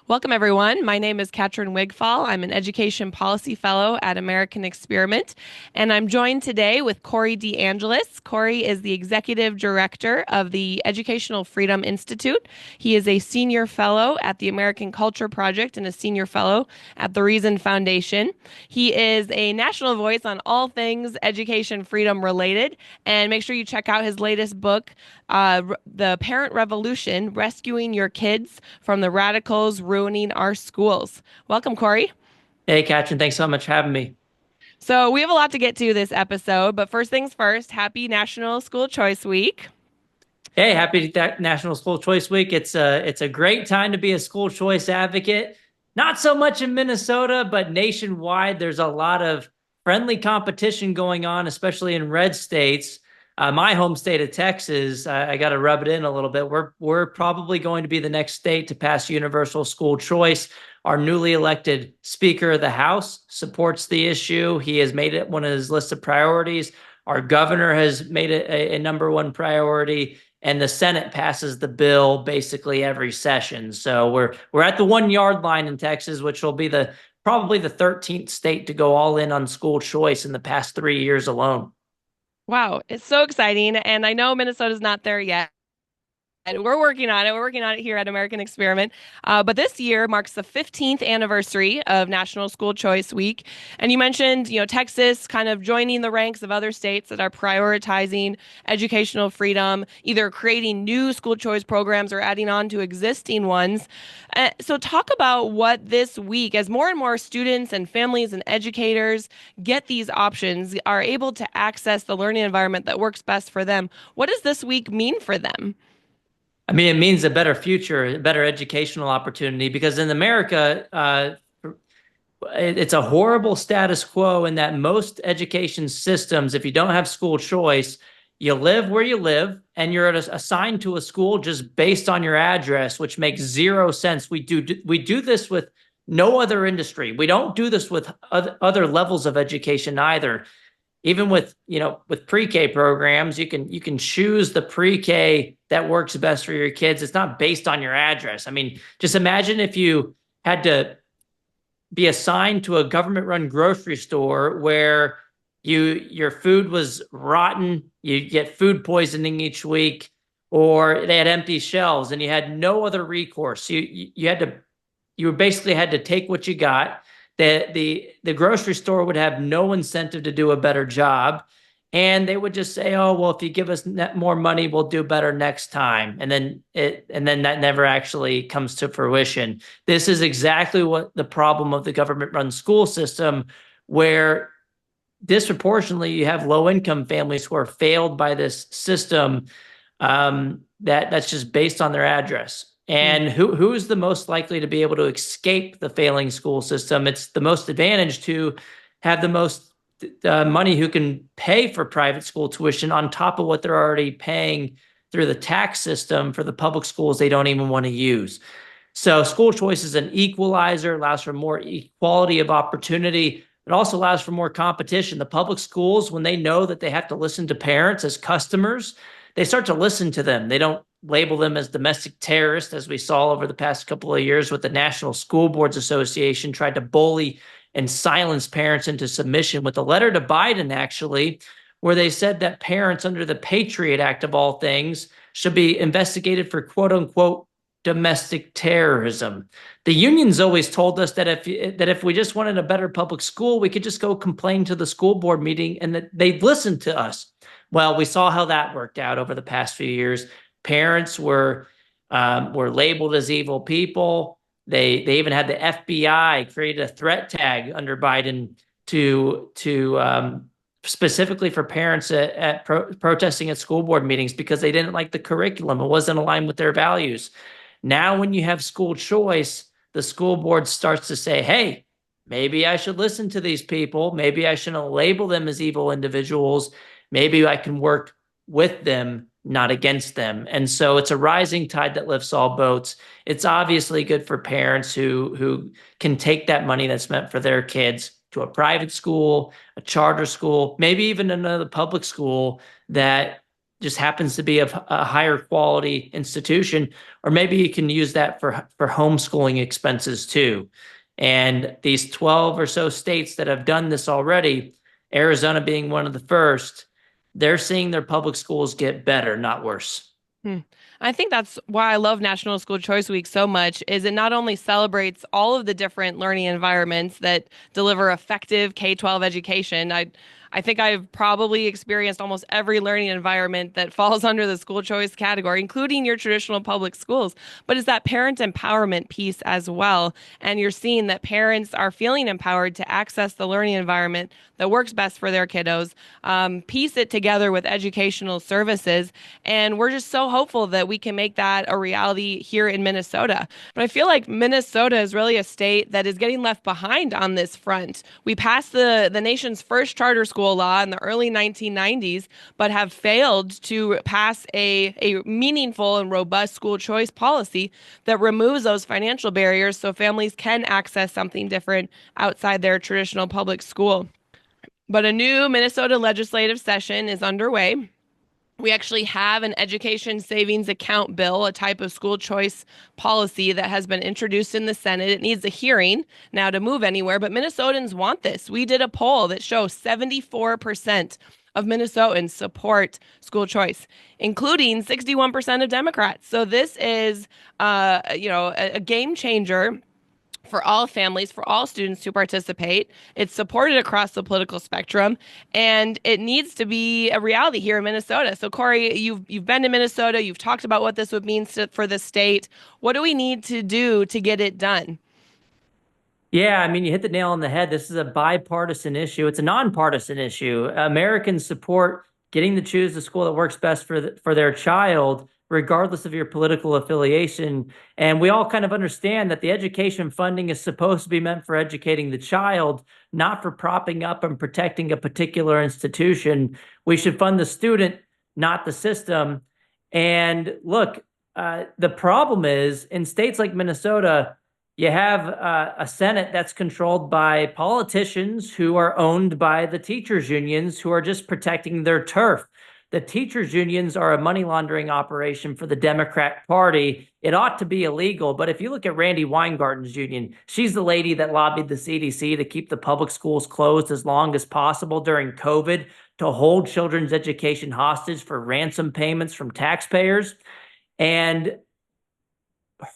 Welcome, everyone. My name is Catrin Wigfall. I'm an Education Policy Fellow at American Experiment, and I'm joined today with Corey DeAngelis. Corey is the Executive Director of the Educational Freedom Institute. He is a Senior Fellow at the American Culture Project and a Senior Fellow at the Reason Foundation. He is a national voice on all things education freedom related, and make sure you check out his latest book, The Parent Revolution: Rescuing Your Kids from the Radicals Ruining Our Schools. Welcome, Corey. Hey, Catrin, thanks so much for having me. So, we have a lot to get to this episode, but first things first, happy National School Choice Week. Hey, happy National School Choice Week. It's a great time to be a school choice advocate. Not so much in Minnesota, but nationwide, there's a lot of friendly competition going on, especially in red states. My home state of Texas, I got to rub it in a little bit. We're probably going to be the next state to pass universal school choice. Our newly elected Speaker of the House supports the issue. He has made it one of his list of priorities. Our governor has made it a number one priority, and the Senate passes the bill basically every session. So we're at the 1 yard line in Texas, which will be probably the 13th state to go all in on school choice in the past 3 years alone. Wow, it's so exciting. And I know Minnesota's not there yet. And we're working on it. We're working on it here at American Experiment. But this year marks the 15th anniversary of National School Choice Week. And you mentioned, Texas kind of joining the ranks of other states that are prioritizing educational freedom, either creating new school choice programs or adding on to existing ones. So talk about what this week, as more and more students and families and educators get these options, are able to access the learning environment that works best for them. What does this week mean for them? I mean, it means a better future, a better educational opportunity, because in America, it's a horrible status quo in that most education systems, if you don't have school choice, you live where you live and you're assigned to a school just based on your address, which makes zero sense. We do this with no other industry. We don't do this with other levels of education either. Even with pre-K programs, you can choose the pre-K that works best for your kids. It's not based on your address. I mean, just imagine if you had to be assigned to a government-run grocery store where your food was rotten, you get food poisoning each week, or they had empty shelves and you had no other recourse. You basically had to take what you got. The grocery store would have no incentive to do a better job, and they would just say, "Oh, well, if you give us more money, we'll do better next time." And then that never actually comes to fruition. This is exactly what the problem of the government-run school system, where disproportionately you have low-income families who are failed by this system, that's just based on their address. And who's the most likely to be able to escape the failing school system? It's the most advantaged to have the most money, who can pay for private school tuition on top of what they're already paying through the tax system for the public schools they don't even want to use. So school choice is an equalizer, allows for more equality of opportunity. It also allows for more competition. The public schools, when they know that they have to listen to parents as customers, they start to listen to them. They don't label them as domestic terrorists, as we saw over the past couple of years with the National School Boards Association tried to bully and silence parents into submission with a letter to Biden, actually, where they said that parents under the Patriot Act, of all things, should be investigated for quote unquote domestic terrorism. The unions always told us that if we just wanted a better public school, we could just go complain to the school board meeting and that they'd listen to us. Well, we saw how that worked out over the past few years. Parents were labeled as evil people. They even had the FBI create a threat tag under Biden to specifically for parents protesting at school board meetings because they didn't like the curriculum. It wasn't aligned with their values. Now, when you have school choice, the school board starts to say, "Hey, maybe I should listen to these people. Maybe I shouldn't label them as evil individuals. Maybe I can work with them, not against them." And so it's a rising tide that lifts all boats. It's obviously good for parents who can take that money that's meant for their kids to a private school, a charter school, maybe even another public school that just happens to be of a higher quality institution, or maybe you can use that for homeschooling expenses too. And these 12 or so states that have done this already, Arizona being one of the first, they're seeing their public schools get better, not worse. Hmm. I think that's why I love National School Choice Week so much, is it not only celebrates all of the different learning environments that deliver effective K-12 education. I think I've probably experienced almost every learning environment that falls under the school choice category, including your traditional public schools. But it's that parent empowerment piece as well. And you're seeing that parents are feeling empowered to access the learning environment that works best for their kiddos, piece it together with educational services. And we're just so hopeful that we can make that a reality here in Minnesota. But I feel like Minnesota is really a state that is getting left behind on this front. We passed the nation's first charter school law in the early 1990s, but have failed to pass a meaningful and robust school choice policy that removes those financial barriers so families can access something different outside their traditional public school. But a new Minnesota legislative session is underway. We actually have an education savings account bill, a type of school choice policy that has been introduced in the Senate. It needs a hearing now to move anywhere, but Minnesotans want this. We did a poll that shows 74% of Minnesotans support school choice, including 61% of Democrats. So this is, a game changer for all families, for all students to participate. It's supported across the political spectrum, and it needs to be a reality here in Minnesota. So, Corey, you've been to Minnesota. You've talked about what this would mean for the state. What do we need to do to get it done? Yeah, I mean, you hit the nail on the head. This is a bipartisan issue. It's a nonpartisan issue. Americans support getting to choose the school that works best for their child, regardless of your political affiliation. And we all kind of understand that the education funding is supposed to be meant for educating the child, not for propping up and protecting a particular institution. We should fund the student, not the system. And look, the problem is in states like Minnesota, you have a Senate that's controlled by politicians who are owned by the teachers' unions who are just protecting their turf. The teachers' unions are a money laundering operation for the Democrat Party. It ought to be illegal. But if you look at Randy Weingarten's union, she's the lady that lobbied the CDC to keep the public schools closed as long as possible during COVID, to hold children's education hostage for ransom payments from taxpayers. And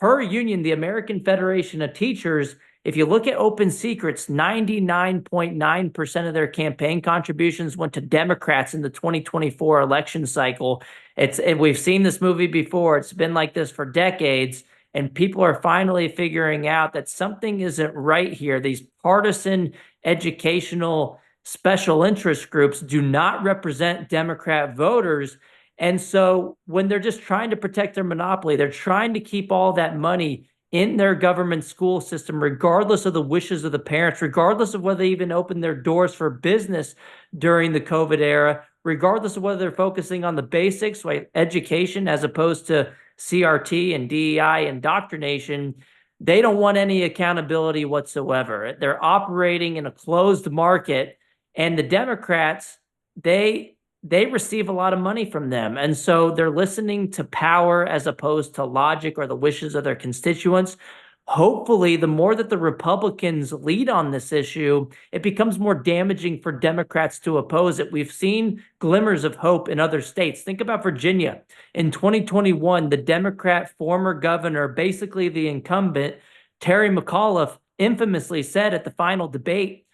her union, the American Federation of Teachers, if you look at open secrets, 99.9% of their campaign contributions went to Democrats in the 2024 election cycle. We've seen this movie before. It's been like this for decades, and people are finally figuring out that something isn't right here. These partisan educational special interest groups do not represent Democrat voters. And so when they're just trying to protect their monopoly, they're trying to keep all that money in their government school system, regardless of the wishes of the parents, regardless of whether they even open their doors for business during the COVID era, regardless of whether they're focusing on the basics, like education, as opposed to CRT and DEI indoctrination. They don't want any accountability whatsoever. They're operating in a closed market, and the Democrats, they receive a lot of money from them. And so they're listening to power as opposed to logic or the wishes of their constituents. Hopefully, the more that the Republicans lead on this issue, it becomes more damaging for Democrats to oppose it. We've seen glimmers of hope in other states. Think about Virginia. In 2021, the Democrat former governor, basically the incumbent, Terry McAuliffe, infamously said at the final debate,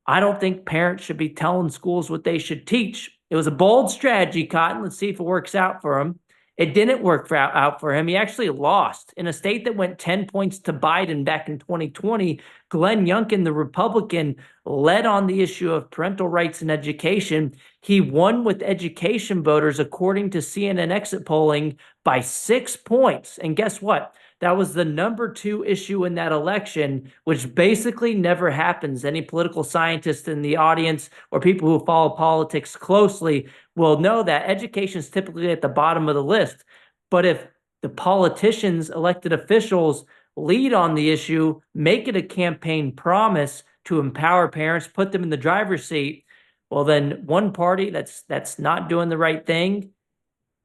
"I don't think parents should be telling schools what they should teach." It was a bold strategy, Cotton. Let's see if it works out for him. It didn't work out for him. He actually lost. In a state that went 10 points to Biden back in 2020, Glenn Youngkin, the Republican, led on the issue of parental rights and education. He won with education voters, according to CNN exit polling, by 6 points. And guess what? That was the number 2 issue in that election, which basically never happens. Any political scientist in the audience or people who follow politics closely will know that education is typically at the bottom of the list. But if the politicians, elected officials, lead on the issue, make it a campaign promise to empower parents, put them in the driver's seat, well, then one party that's not doing the right thing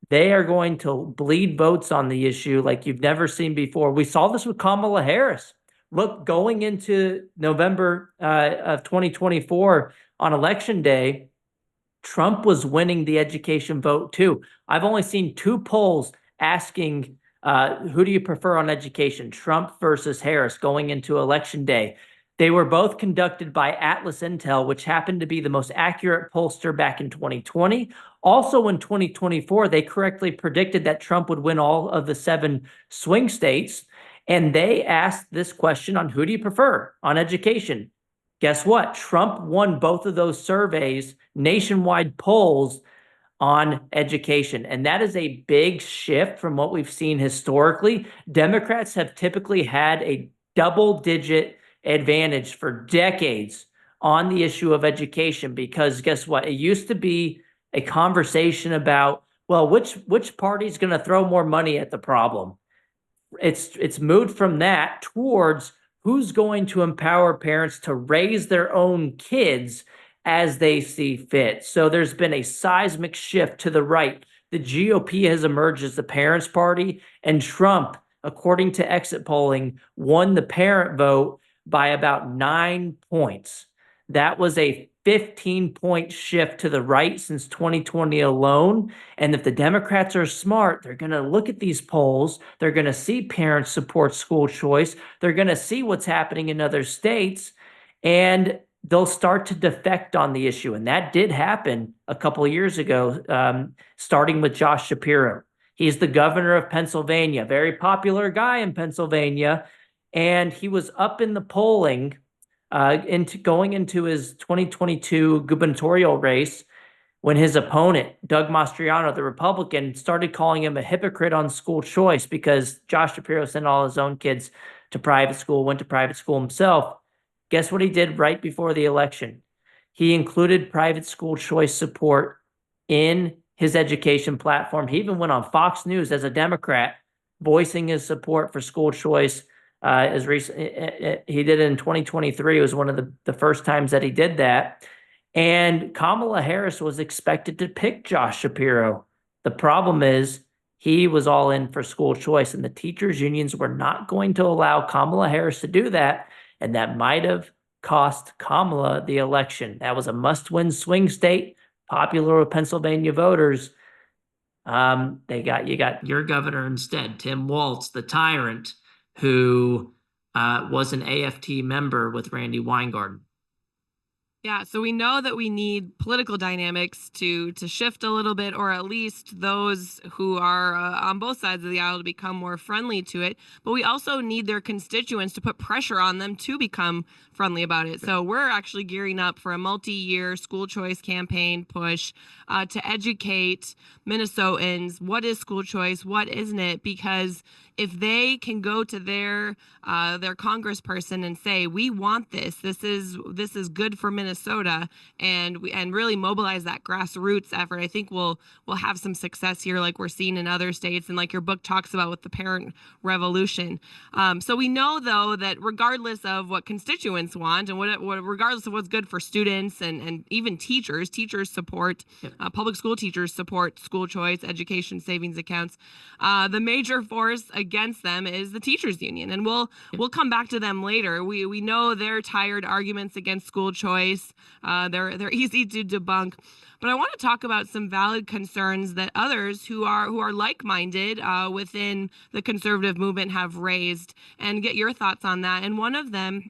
They are going to bleed votes on the issue like you've never seen before. We saw this with Kamala Harris. Look, going into November of 2024 on election day, Trump was winning the education vote too. I've only seen two polls asking who do you prefer on education, Trump versus Harris, going into election day. They were both conducted by Atlas Intel, which happened to be the most accurate pollster back in 2020. Also in 2024, they correctly predicted that Trump would win all of the 7 swing states. And they asked this question on who do you prefer on education. Guess what? Trump won both of those surveys, nationwide polls on education. And that is a big shift from what we've seen historically. Democrats have typically had a double-digit advantage for decades on the issue of education because guess what? It used to be a conversation about, well, which party's going to throw more money at the problem? It's moved from that towards who's going to empower parents to raise their own kids as they see fit. So there's been a seismic shift to the right. The GOP has emerged as the parents' party, and Trump, according to exit polling, won the parent vote by about 9 points. That was a 15-point shift to the right since 2020 alone. And if the Democrats are smart, they're going to look at these polls. They're going to see parents support school choice. They're going to see what's happening in other states, and they'll start to defect on the issue. And that did happen a couple of years ago, starting with Josh Shapiro. He's the governor of Pennsylvania, very popular guy in Pennsylvania. And he was up in the polling going into his 2022 gubernatorial race when his opponent, Doug Mastriano, the Republican, started calling him a hypocrite on school choice because Josh Shapiro sent all his own kids to private school, went to private school himself. Guess what he did right before the election? He included private school choice support in his education platform. He even went on Fox News as a Democrat, voicing his support for school choice. As recent, he did it in 2023. It was one of the first times that he did that. And Kamala Harris was expected to pick Josh Shapiro. The problem is he was all in for school choice, and the teachers' unions were not going to allow Kamala Harris to do that. And that might have cost Kamala the election. That was a must-win swing state, popular with Pennsylvania voters. You got your governor instead, Tim Walz, the tyrant, who was an AFT member with Randy Weingarten. Yeah, so we know that we need political dynamics to shift a little bit, or at least those who are on both sides of the aisle to become more friendly to it. But we also need their constituents to put pressure on them to become friendly about it. So we're actually gearing up for a multi-year school choice campaign push to educate Minnesotans. What is school choice? What isn't it? Because if they can go to their congressperson and say, we want this, this is good for Minnesota, and really mobilize that grassroots effort, I think we'll have some success here, like we're seeing in other states, and like your book talks about with the parent revolution. So we know though that regardless of what constituents want, and regardless of what's good for students and even teachers support, public school teachers support school choice, education savings accounts. The major force against them is the teachers union, and we'll come back to them later. We know they're tired arguments against school choice. They're easy to debunk. But I want to talk about some valid concerns that others who are like-minded within the conservative movement have raised, and get your thoughts on that. And one of them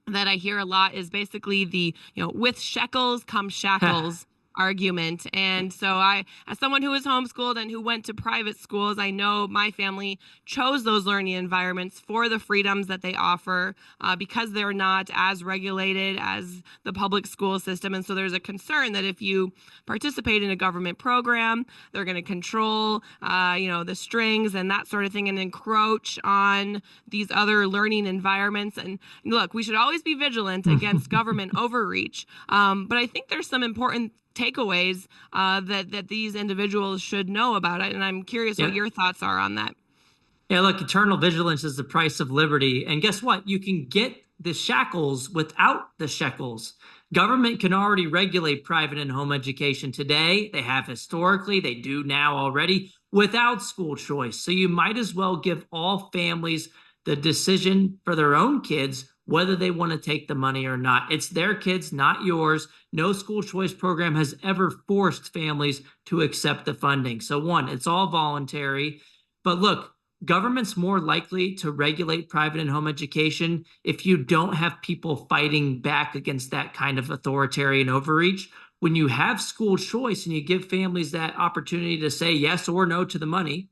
that I hear a lot is basically the, with shekels come shackles argument. And so I, as someone who was homeschooled and who went to private schools, I know my family chose those learning environments for the freedoms that they offer because they're not as regulated as the public school system. And so there's a concern that if you participate in a government program, they're going to control, the strings and that sort of thing, and encroach on these other learning environments. And look, we should always be vigilant against government overreach. But I think there's some important takeaways that these individuals should know about it, and I'm curious what your thoughts are on that. Yeah, look, eternal vigilance is the price of liberty, and guess what? You can get the shackles without the shekels. Government can already regulate private and home education today. They have historically, they do now already without school choice. So you might as well give all families the decision for their own kids whether they want to take the money or not. It's their kids, not yours. No school choice program has ever forced families to accept the funding. So, one, it's all voluntary. But look, government's more likely to regulate private and home education if you don't have people fighting back against that kind of authoritarian overreach. When you have school choice and you give families that opportunity to say yes or no to the money,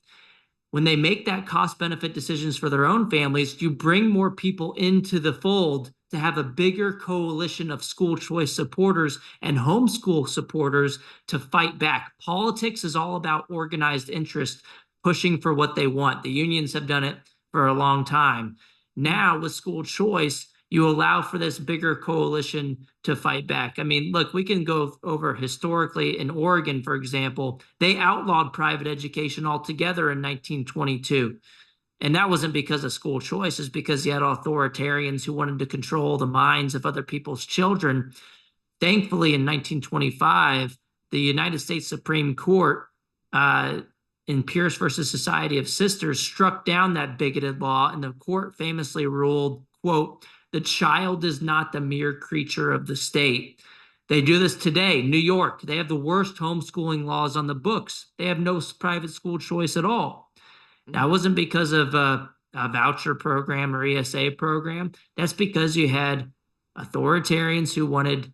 when they make that cost benefit decisions for their own families, you bring more people into the fold to have a bigger coalition of school choice supporters and homeschool supporters to fight back. Politics is all about organized interest pushing for what they want. The unions have done it for a long time. Now, with school choice, you allow for this bigger coalition to fight back. I mean, look, we can go over historically in Oregon, for example, they outlawed private education altogether in 1922. And that wasn't because of school choice, it's because you had authoritarians who wanted to control the minds of other people's children. Thankfully, in 1925, the United States Supreme Court, in Pierce versus Society of Sisters, struck down that bigoted law, and the court famously ruled, quote, "The child is not the mere creature of the state." They do this today. New York, they have the worst homeschooling laws on the books. They have no private school choice at all. That wasn't because of a voucher program or ESA program. That's because you had authoritarians who wanted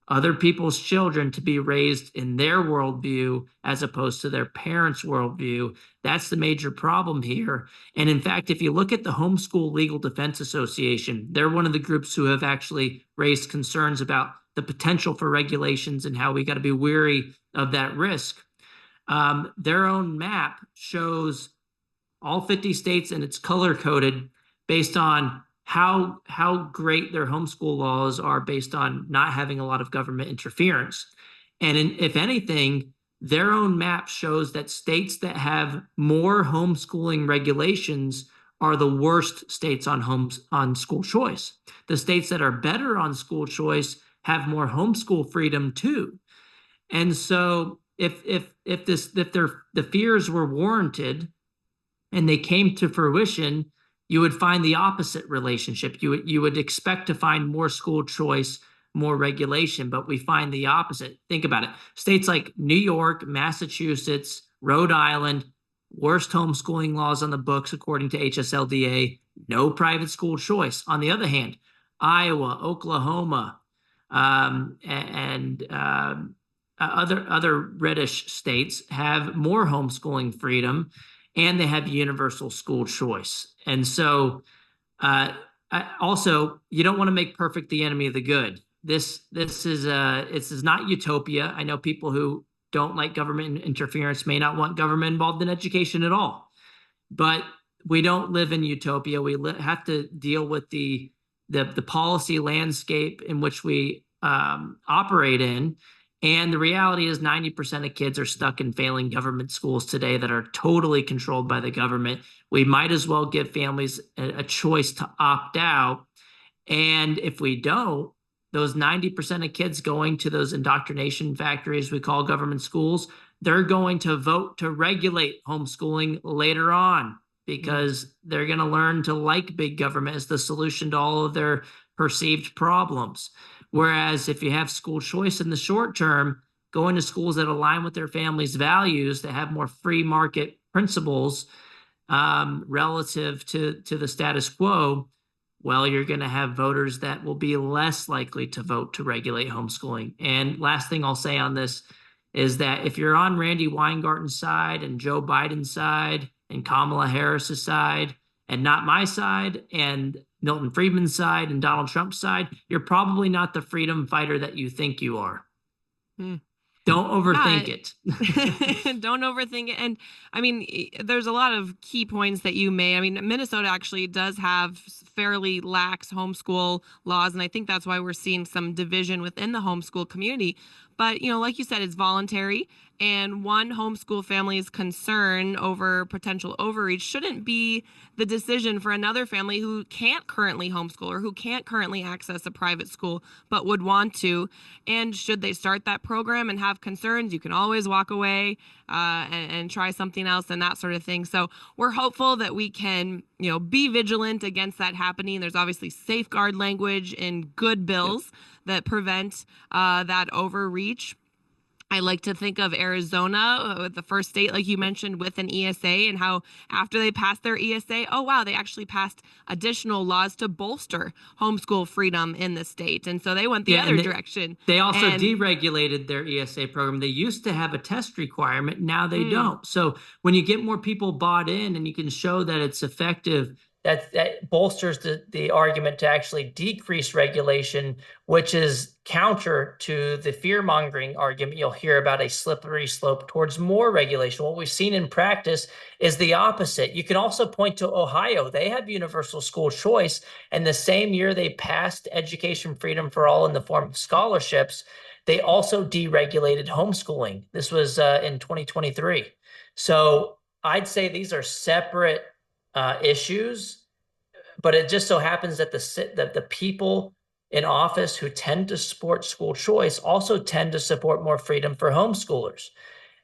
other people's children to be raised in their worldview as opposed to their parents' worldview. That's the major problem here. And in fact, if you look at the Homeschool Legal Defense Association, they're one of the groups who have actually raised concerns about the potential for regulations and how we got to be wary of that risk. Their own map shows all 50 states, and it's color coded based on how great their homeschool laws are based on not having a lot of government interference. And if anything, their own map shows that states that have more homeschooling regulations are the worst states on school choice. The states that are better on school choice have more homeschool freedom too. And so if the fears were warranted and they came to fruition, you would find the opposite relationship. You would expect to find more school choice, more regulation, but we find the opposite. Think about it. States like New York, Massachusetts, Rhode Island, worst homeschooling laws on the books according to HSLDA, no private school choice. On the other hand, Iowa, Oklahoma, and other reddish states have more homeschooling freedom, and they have universal school choice. And so also, you don't want to make perfect the enemy of the good. This is not utopia. I know people who don't like government interference may not want government involved in education at all. But we don't live in utopia. We have to deal with the policy landscape in which we operate in. And the reality is 90% of kids are stuck in failing government schools today that are totally controlled by the government. We might as well give families a choice to opt out. And if we don't, those 90% of kids going to those indoctrination factories we call government schools, they're going to vote to regulate homeschooling later on because they're going to learn to like big government as the solution to all of their perceived problems. Whereas if you have school choice in the short term, going to schools that align with their family's values, that have more free market principles relative to the status quo, well, you're going to have voters that will be less likely to vote to regulate homeschooling. And last thing I'll say on this is that if you're on Randy Weingarten's side and Joe Biden's side and Kamala Harris's side and not my side and Milton Friedman's side and Donald Trump's side, you're probably not the freedom fighter that you think you are. Don't overthink Yeah. it. Don't overthink it. And I mean, there's a lot of key points that you made. I mean, Minnesota actually does have fairly lax homeschool laws, and I think that's why we're seeing some division within the homeschool community. But, like you said, it's voluntary, and one homeschool family's concern over potential overreach shouldn't be the decision for another family who can't currently homeschool or who can't currently access a private school but would want to. And should they start that program and have concerns, you can always walk away and try something else and that sort of thing. So we're hopeful that we can, be vigilant against that happening. There's obviously safeguard language in good bills that prevent that overreach. I like to think of Arizona, the first state, like you mentioned, with an ESA, and how after they passed their ESA, oh, wow, they actually passed additional laws to bolster homeschool freedom in the state. And so they went the other direction. They also deregulated their ESA program. They used to have a test requirement. Now they don't. So when you get more people bought in and you can show that it's effective, that bolsters the argument to actually decrease regulation, which is counter to the fear-mongering argument. You'll hear about a slippery slope towards more regulation. What we've seen in practice is the opposite. You can also point to Ohio. They have universal school choice, and the same year they passed education freedom for all in the form of scholarships, they also deregulated homeschooling. This was in 2023. So I'd say these are separate issues, but it just so happens that the people in office who tend to support school choice also tend to support more freedom for homeschoolers.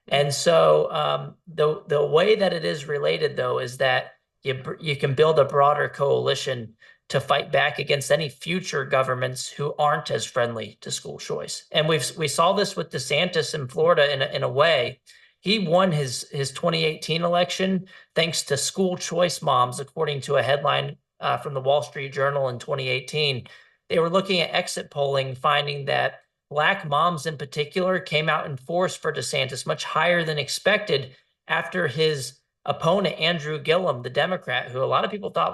And so the way that it is related, though, is that you can build a broader coalition to fight back against any future governments who aren't as friendly to school choice. And we saw this with DeSantis in Florida in a way. He won his 2018 election thanks to school choice moms, according to a headline from the Wall Street Journal in 2018. They were looking at exit polling, finding that Black moms in particular came out in force for DeSantis, much higher than expected after his opponent, Andrew Gillum, the Democrat, who a lot of people thought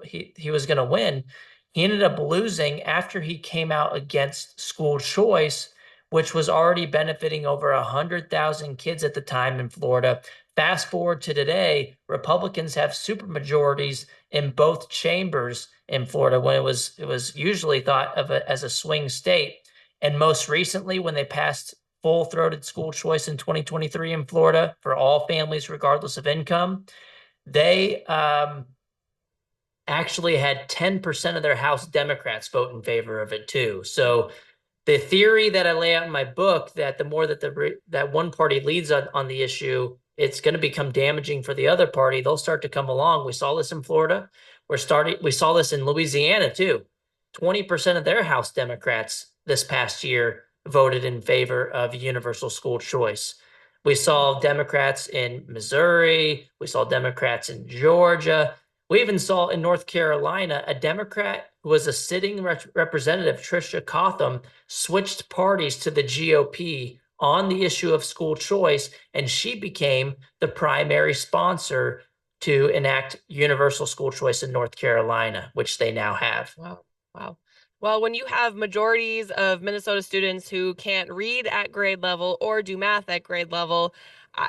he was going to win. He ended up losing after he came out against school choice, which was already benefiting over 100,000 kids at the time in Florida. Fast forward to today, Republicans have supermajorities in both chambers in Florida when it was usually thought of as a swing state. And most recently, when they passed full-throated school choice in 2023 in Florida for all families, regardless of income, they actually had 10% of their House Democrats vote in favor of it too. So the theory that I lay out in my book, that the more that that one party leads on the issue, it's going to become damaging for the other party. They'll start to come along. We saw this in Florida. We saw this in Louisiana too. 20% of their House Democrats this past year voted in favor of universal school choice. We saw Democrats in Missouri. We saw Democrats in Georgia. We even saw in North Carolina a Democrat who was a sitting representative, Tricia Cotham, switched parties to the GOP on the issue of school choice, and she became the primary sponsor to enact universal school choice in North Carolina, which they now have. Wow. Wow. Well, when you have majorities of Minnesota students who can't read at grade level or do math at grade level,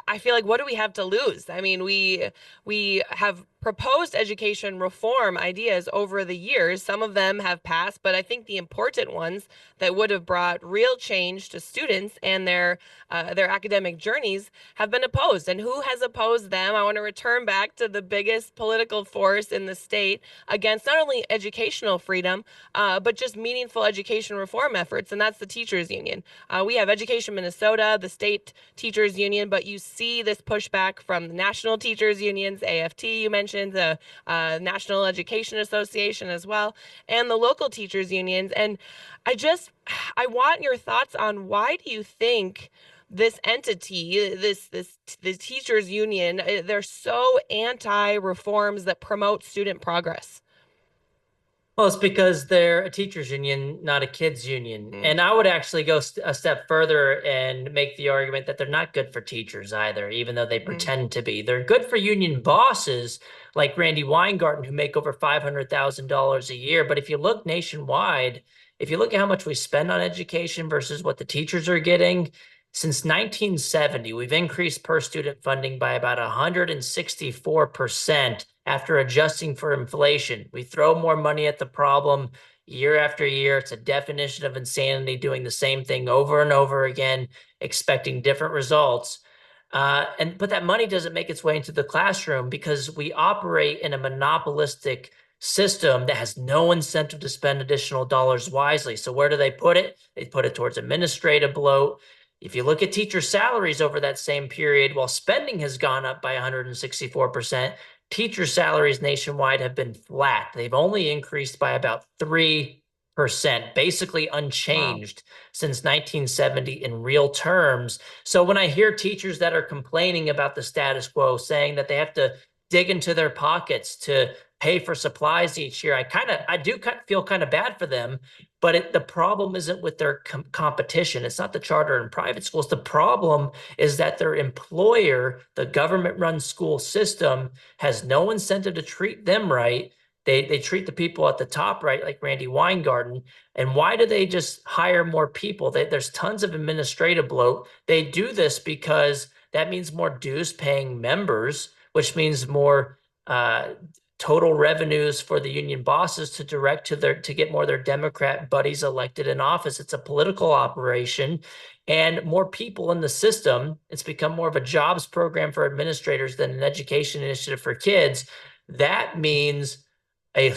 I feel like, what do we have to lose? I mean, we have proposed education reform ideas over the years. Some of them have passed, but I think the important ones that would have brought real change to students and their academic journeys have been opposed. And who has opposed them? I want to return back to the biggest political force in the state against not only educational freedom, but just meaningful education reform efforts, and that's the teachers union. We have Education Minnesota, the state teachers union, but you see this pushback from the national teachers unions, AFT you mentioned, the National Education Association as well, and the local teachers unions. And I want your thoughts on, why do you think this entity, the teachers union, they're so anti-reforms that promote student progress? Well, it's because they're a teachers union, not a kids union. And I would actually go a step further and make the argument that they're not good for teachers either, even though they pretend to be. They're good for union bosses like Randy Weingarten, who make over $500,000 a year. But if you look nationwide, if you look at how much we spend on education versus what the teachers are getting, Since 1970, we've increased per student funding by about 164% after adjusting for inflation. We throw more money at the problem year after year. It's a definition of insanity, doing the same thing over and over again, expecting different results. But that money doesn't make its way into the classroom because we operate in a monopolistic system that has no incentive to spend additional dollars wisely. So where do they put it? They put it towards administrative bloat. If you look at teacher salaries over that same period, while spending has gone up by 164%, teacher salaries nationwide have been flat. They've only increased by about 3%, basically Wow. unchanged since 1970 in real terms. So when I hear teachers that are complaining about the status quo, saying that they have to dig into their pockets to pay for supplies each year, I do feel kind of bad for them. But the problem isn't with their competition. It's not the charter and private schools. The problem is that their employer, the government-run school system, has no incentive to treat them right. They treat the people at the top right, like Randy Weingarten. And why do they just hire more people? There's tons of administrative bloat. They do this because that means more dues paying members, which means more total revenues for the union bosses to direct to get more of their Democrat buddies elected in office. It's a political operation, and more people in the system. It's become more of a jobs program for administrators than an education initiative for kids. That means a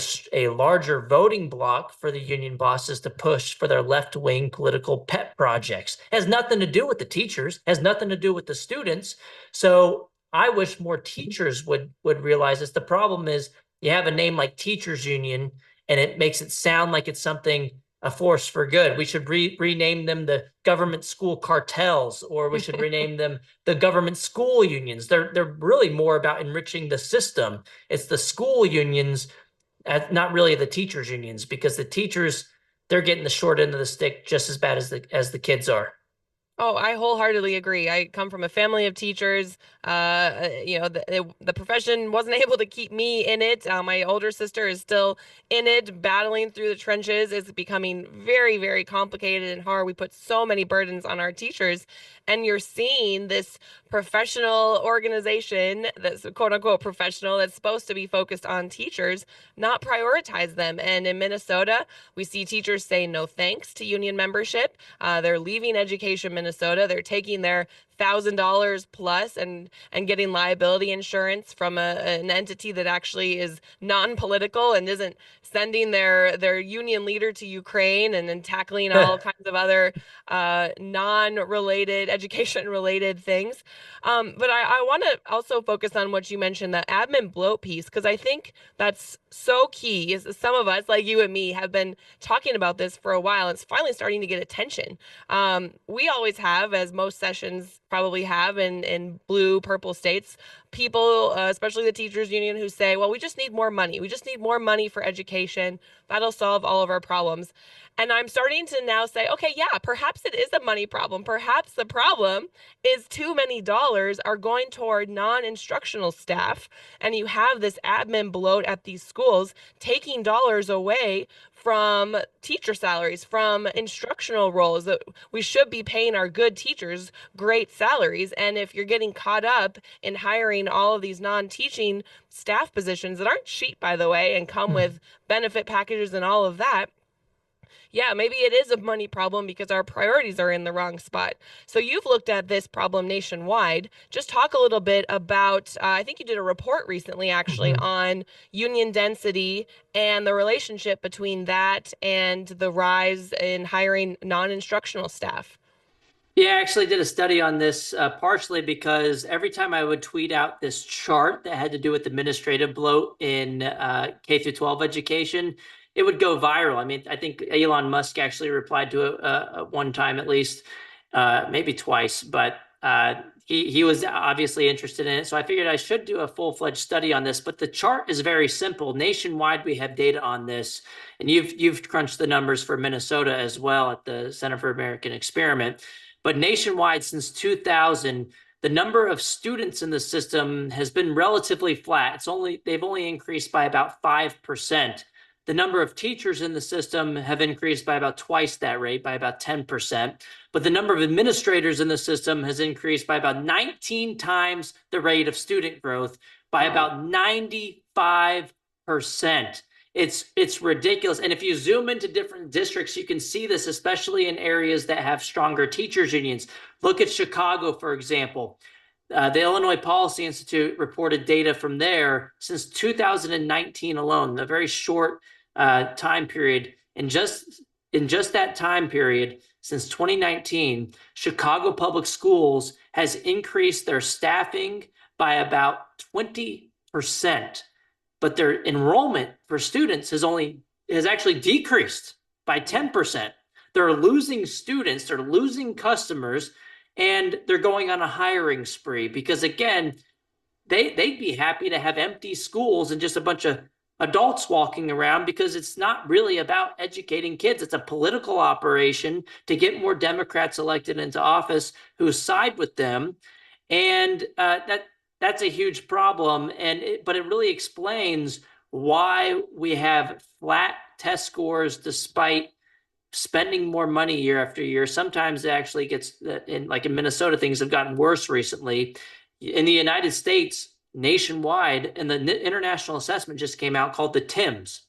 larger voting bloc for the union bosses to push for their left-wing political pet projects. It has nothing to do with the teachers, has nothing to do with the students. So I wish more teachers would realize this. The problem is you have a name like Teachers Union, and it makes it sound like it's something, a force for good. We should rename them the government school cartels, or we should rename them the government school unions. They're really more about enriching the system. It's the school unions, not really the teachers unions, because the teachers, they're getting the short end of the stick just as bad as the kids are. Oh, I wholeheartedly agree. I come from a family of teachers. The profession wasn't able to keep me in it. My older sister is still in it, battling through the trenches. It's becoming very, very complicated and hard. We put so many burdens on our teachers, and you're seeing this professional organization that's quote unquote professional that's supposed to be focused on teachers not prioritize them. And in Minnesota, we see teachers say no thanks to union membership. They're leaving Education Minnesota. They're taking their $1,000 plus and getting liability insurance from an entity that actually is non-political and isn't sending their union leader to Ukraine and tackling all kinds of other non-related education-related things. But I want to also focus on what you mentioned, the admin bloat piece, because I think that's so key. Is some of us, like you and me, have been talking about this for a while. It's finally starting to get attention. We always have, as most sessions probably have in blue, purple states, people, especially the teachers union, who say, well, we just need more money. We just need more money for education. That'll solve all of our problems. And I'm starting to now say, okay, yeah, perhaps it is a money problem. Perhaps the problem is too many dollars are going toward non-instructional staff. And you have this admin bloat at these schools taking dollars away from teacher salaries, from instructional roles that we should be paying our good teachers great salaries. And if you're getting caught up in hiring all of these non-teaching staff positions that aren't cheap, by the way, and come with benefit packages and all of that, yeah, maybe it is a money problem because our priorities are in the wrong spot. So you've looked at this problem nationwide. Just talk a little bit about, I think you did a report recently actually Mhm. on union density and the relationship between that and the rise in hiring non-instructional staff. Yeah, I actually did a study on this partially because every time I would tweet out this chart that had to do with administrative bloat in K through 12 education, it would go viral. I mean, I think Elon Musk actually replied to it one time at least, maybe twice, but he was obviously interested in it. So I figured I should do a full-fledged study on this. But the chart is very simple. Nationwide, we have data on this, and you've crunched the numbers for Minnesota as well at the Center for American Experiment. But nationwide, since 2000, the number of students in the system has been relatively flat. They've only increased by about 5%. The number of teachers in the system have increased by about twice that rate, by about 10%. But the number of administrators in the system has increased by about 19 times the rate of student growth, by about 95%. It's ridiculous. And if you zoom into different districts, you can see this, especially in areas that have stronger teachers unions. Look at Chicago, for example. The Illinois Policy Institute reported data from there since 2019 alone, a very short time period. In just that time period, since 2019, Chicago Public Schools has increased their staffing by about 20%, but their enrollment for students has actually decreased by 10%. They're losing students, they're losing customers, and they're going on a hiring spree because, again, they'd be happy to have empty schools and just a bunch of adults walking around, because it's not really about educating kids. It's a political operation to get more Democrats elected into office who side with them. And that's a huge problem. But it really explains why we have flat test scores despite spending more money year after year. Sometimes it actually gets, like in Minnesota, things have gotten worse recently. In the United States, nationwide, and the international assessment just came out called the TIMS.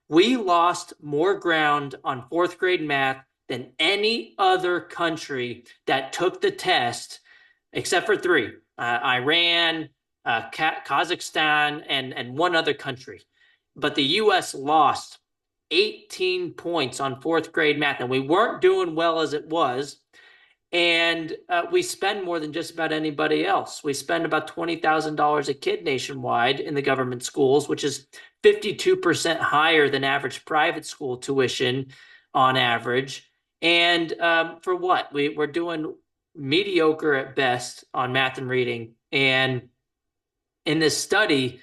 We lost more ground on fourth grade math than any other country that took the test, except for three: Iran, Kazakhstan, and one other country. But the U.S. lost 18 points on fourth grade math, and we weren't doing well as it was. And we spend more than just about anybody else. We spend about $20,000 a kid nationwide in the government schools, which is 52% higher than average private school tuition on average. And for what? We're doing mediocre at best on math and reading. And in this study,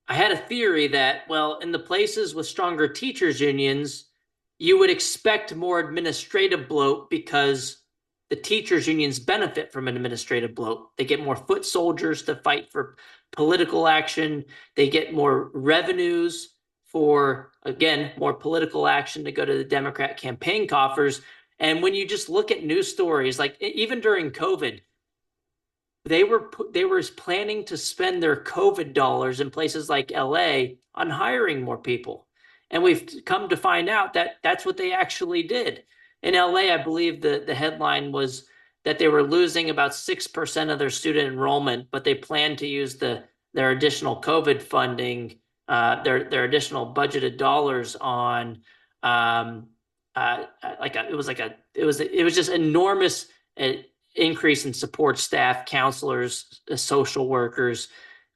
I had a theory that, well, in the places with stronger teachers unions, you would expect more administrative bloat because the teachers unions benefit from an administrative bloat. They get more foot soldiers to fight for political action. They get more revenues for, again, more political action to go to the Democrat campaign coffers. And when you just look at news stories, like even during COVID, they were planning to spend their COVID dollars in places like LA on hiring more people. And we've come to find out that that's what they actually did. In LA, I believe the headline was that they were losing about 6% of their student enrollment, but they plan to use their additional COVID funding, their additional budgeted dollars on it was just enormous increase in support staff, counselors, social workers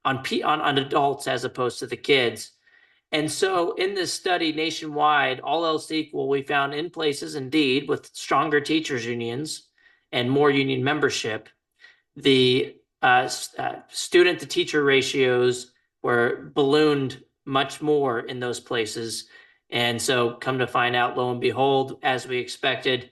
on adults as opposed to the kids. And so in this study nationwide, all else equal, we found in places indeed with stronger teachers unions and more union membership, the student to teacher ratios were ballooned much more in those places. And so come to find out, lo and behold, as we expected,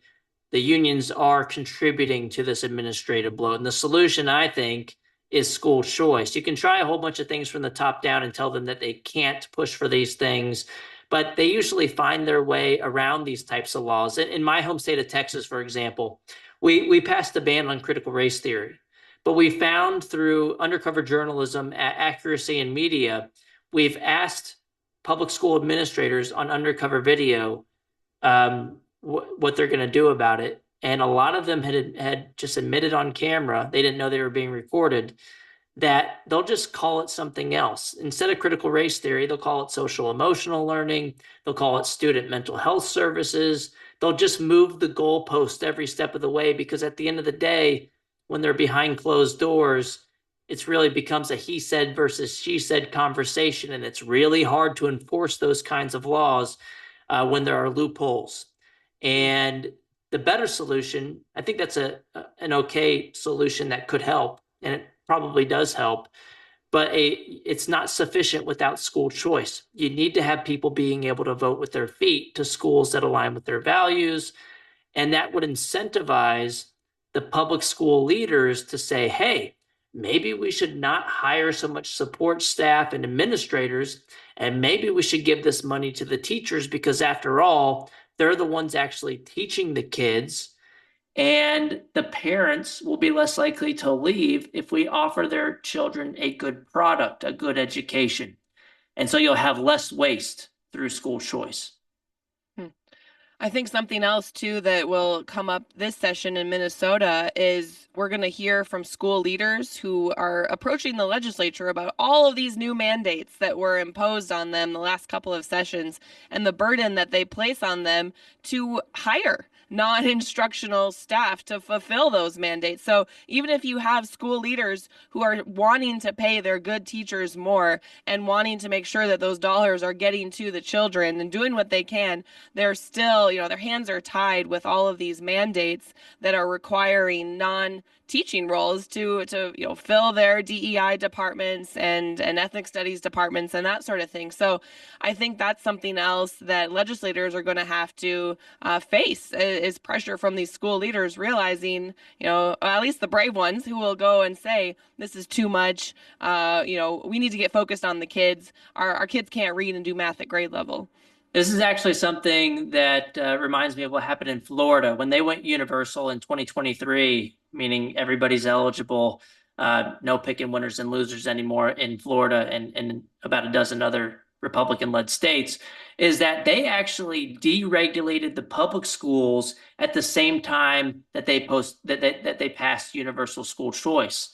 the unions are contributing to this administrative bloat. And the solution, I think, is school choice. You can try a whole bunch of things from the top down and tell them that they can't push for these things, but they usually find their way around these types of laws. In my home state of Texas, for example, we passed a ban on critical race theory, but we found through undercover journalism at Accuracy in Media, we've asked public school administrators on undercover video what they're going to do about it. And a lot of them had just admitted on camera, they didn't know they were being recorded, that they'll just call it something else. Instead of critical race theory, they'll call it social emotional learning. They'll call it student mental health services. They'll just move the goalpost every step of the way, because at the end of the day, when they're behind closed doors, it's really becomes a he said versus she said conversation. And it's really hard to enforce those kinds of laws when there are loopholes. And the better solution, I think that's an okay solution that could help, and it probably does help, but it's not sufficient without school choice. You need to have people being able to vote with their feet to schools that align with their values, and that would incentivize the public school leaders to say, hey, maybe we should not hire so much support staff and administrators, and maybe we should give this money to the teachers because, after all, they're the ones actually teaching the kids, and the parents will be less likely to leave if we offer their children a good product, a good education. And so you'll have less waste through school choice. I think something else too that will come up this session in Minnesota is we're going to hear from school leaders who are approaching the legislature about all of these new mandates that were imposed on them the last couple of sessions and the burden that they place on them to hire non-instructional staff to fulfill those mandates. So even if you have school leaders who are wanting to pay their good teachers more and wanting to make sure that those dollars are getting to the children and doing what they can, they're still, their hands are tied with all of these mandates that are requiring non-teaching roles to fill their DEI departments and ethnic studies departments and that sort of thing. So I think that's something else that legislators are going to have to face is pressure from these school leaders realizing, at least the brave ones who will go and say, this is too much. We need to get focused on the kids. Our kids can't read and do math at grade level. This is actually something that reminds me of what happened in Florida when they went universal in 2023, meaning everybody's eligible, no picking winners and losers anymore in Florida and about a dozen other Republican-led states, is that they actually deregulated the public schools at the same time that they passed universal school choice.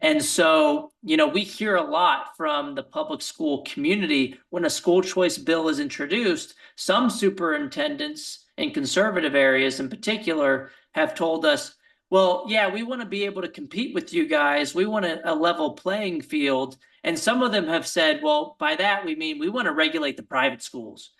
And so, we hear a lot from the public school community when a school choice bill is introduced. Some superintendents in conservative areas in particular have told us, well, yeah, we want to be able to compete with you guys. We want a level playing field. And some of them have said, well, by that, we mean we want to regulate the private schools.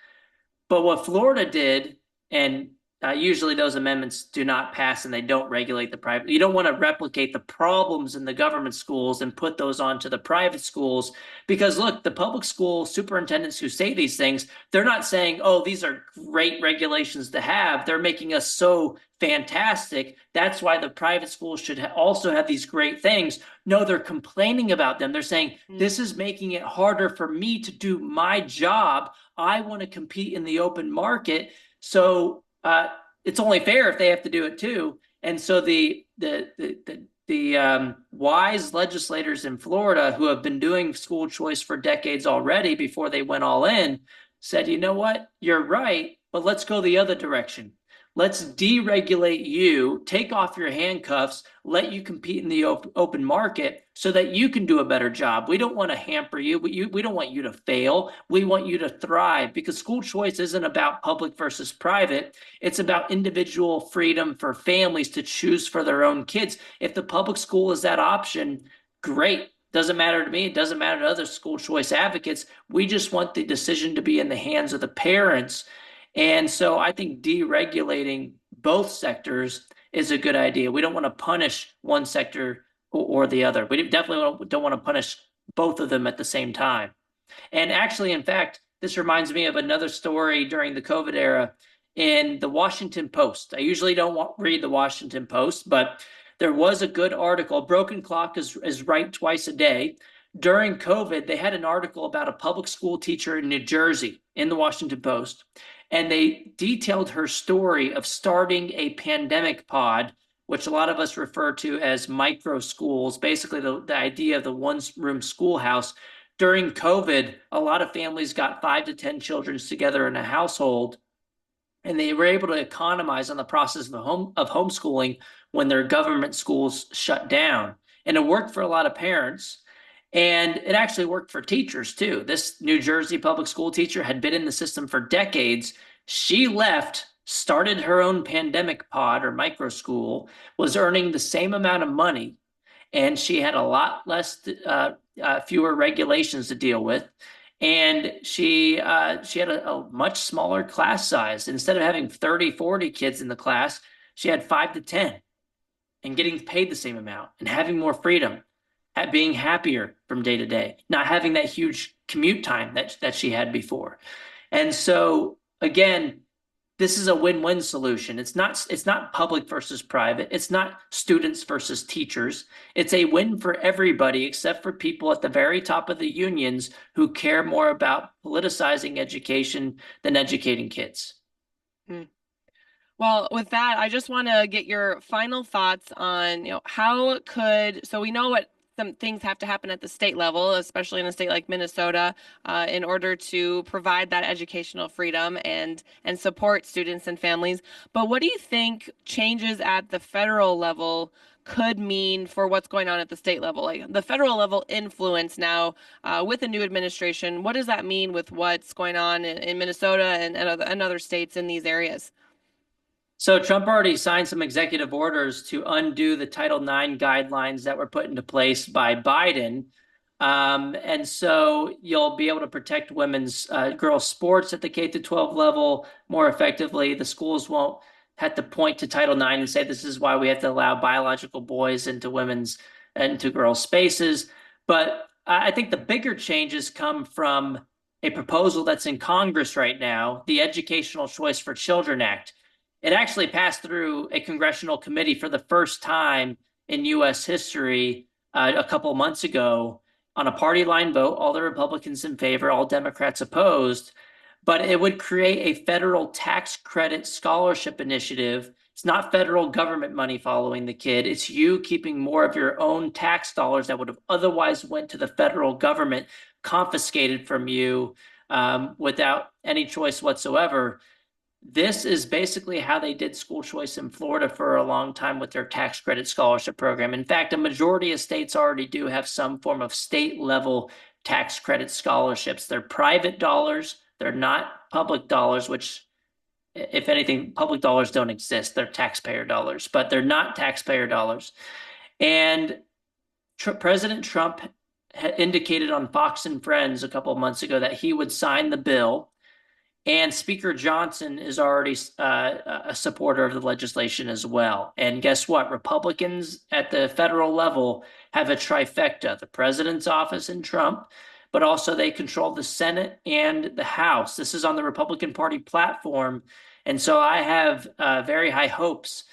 But what Florida did, and usually those amendments do not pass and they don't regulate the private. You don't want to replicate the problems in the government schools and put those onto the private schools because, look, the public school superintendents who say these things, they're not saying, oh, these are great regulations to have. They're making us so fantastic. That's why the private schools should also have these great things. No, they're complaining about them. They're saying, this is making it harder for me to do my job. I want to compete in the open market. So it's only fair if they have to do it too. And so the wise legislators in Florida who have been doing school choice for decades already before they went all in said, you know what, you're right, but let's go the other direction. Let's deregulate you, take off your handcuffs, let you compete in the open market so that you can do a better job. We don't want to hamper you. We don't want you to fail. We want you to thrive because school choice isn't about public versus private. It's about individual freedom for families to choose for their own kids. If the public school is that option, great. Doesn't matter to me. It doesn't matter to other school choice advocates. We just want the decision to be in the hands of the parents. And so I think deregulating both sectors is a good idea. We don't want to punish one sector or the other. We definitely don't want to punish both of them at the same time. And actually, in fact, this reminds me of another story during the COVID era in the Washington Post. I usually don't read the Washington Post, but there was a good article. Broken clock is right twice a day. During COVID, they had an article about a public school teacher in New Jersey in the Washington Post. And they detailed her story of starting a pandemic pod, which a lot of us refer to as micro schools, basically the idea of the one-room schoolhouse. During COVID, a lot of families got 5 to 10 children together in a household, and they were able to economize on the process of homeschooling when their government schools shut down. And it worked for a lot of parents. And it actually worked for teachers too. This New Jersey public school teacher had been in the system for decades. She left, started her own pandemic pod or micro school, was earning the same amount of money, and she had a lot less, fewer regulations to deal with. And she had a much smaller class size. Instead of having 30, 40 kids in the class, she had 5 to 10 and getting paid the same amount and having more freedom. At being happier from day to day, not having that huge commute time that she had before. And so, again, this is a win-win solution. It's not public versus private. It's not students versus teachers. It's a win for everybody except for people at the very top of the unions who care more about politicizing education than educating kids. Hmm. Well, with that, I just want to get your final thoughts on, so we know what some things have to happen at the state level, especially in a state like Minnesota, in order to provide that educational freedom and support students and families. But what do you think changes at the federal level could mean for what's going on at the state level? Like the federal level influence now, with the new administration, what does that mean with what's going on in Minnesota and other states in these areas? So Trump already signed some executive orders to undo the Title IX guidelines that were put into place by Biden. And so you'll be able to protect women's girls' sports at the K through 12 level more effectively. The schools won't have to point to Title IX and say this is why we have to allow biological boys into girls' spaces. But I think the bigger changes come from a proposal that's in Congress right now, the Educational Choice for Children Act. It actually passed through a congressional committee for the first time in U.S. history a couple months ago on a party line vote, all the Republicans in favor, all Democrats opposed. But it would create a federal tax credit scholarship initiative. It's not federal government money following the kid. It's you keeping more of your own tax dollars that would have otherwise went to the federal government confiscated from you without any choice whatsoever. This is basically how they did school choice in Florida for a long time with their tax credit scholarship program. In fact, a majority of states already do have some form of state level tax credit scholarships. They're private dollars. They're not public dollars, which, if anything, public dollars don't exist. They're taxpayer dollars, but they're not taxpayer dollars. And President Trump indicated on Fox and Friends a couple of months ago that he would sign the bill. And Speaker Johnson is already a supporter of the legislation as well. And guess what? Republicans at the federal level have a trifecta, the president's office and Trump, but also they control the Senate and the House. This is on the Republican Party platform. And so I have very high hopes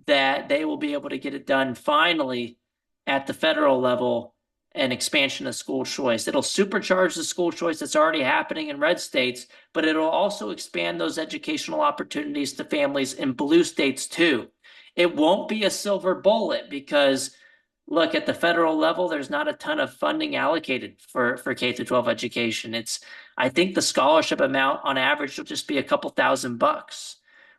that they will be able to get it done finally at the federal level, an expansion of school choice. It'll supercharge the school choice that's already happening in red states, but it'll also expand those educational opportunities to families in blue states too. It won't be a silver bullet because, look, at the federal level, there's not a ton of funding allocated for K through 12 education. I think the scholarship amount on average will just be a couple $1,000,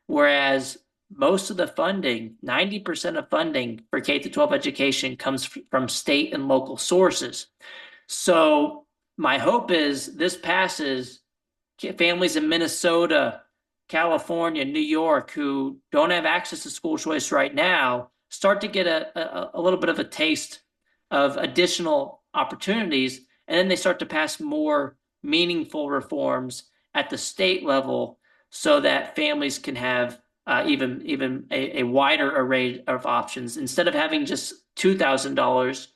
whereas most of the funding, 90% of funding for K through 12 education comes from state and local sources. So my hope is this passes, families in Minnesota, California, New York, who don't have access to school choice right now, start to get a little bit of a taste of additional opportunities. And then they start to pass more meaningful reforms at the state level so that families can have even a wider array of options. Instead of having just $2,000,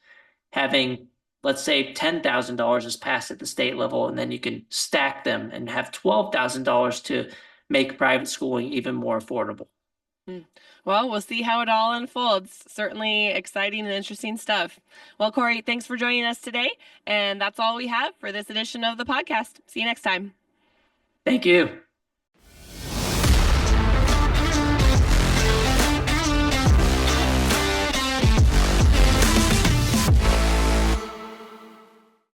having, let's say, $10,000 is passed at the state level, and then you can stack them and have $12,000 to make private schooling even more affordable. Well, we'll see how it all unfolds. Certainly exciting and interesting stuff. Well, Corey, thanks for joining us today. And that's all we have for this edition of the podcast. See you next time. Thank you.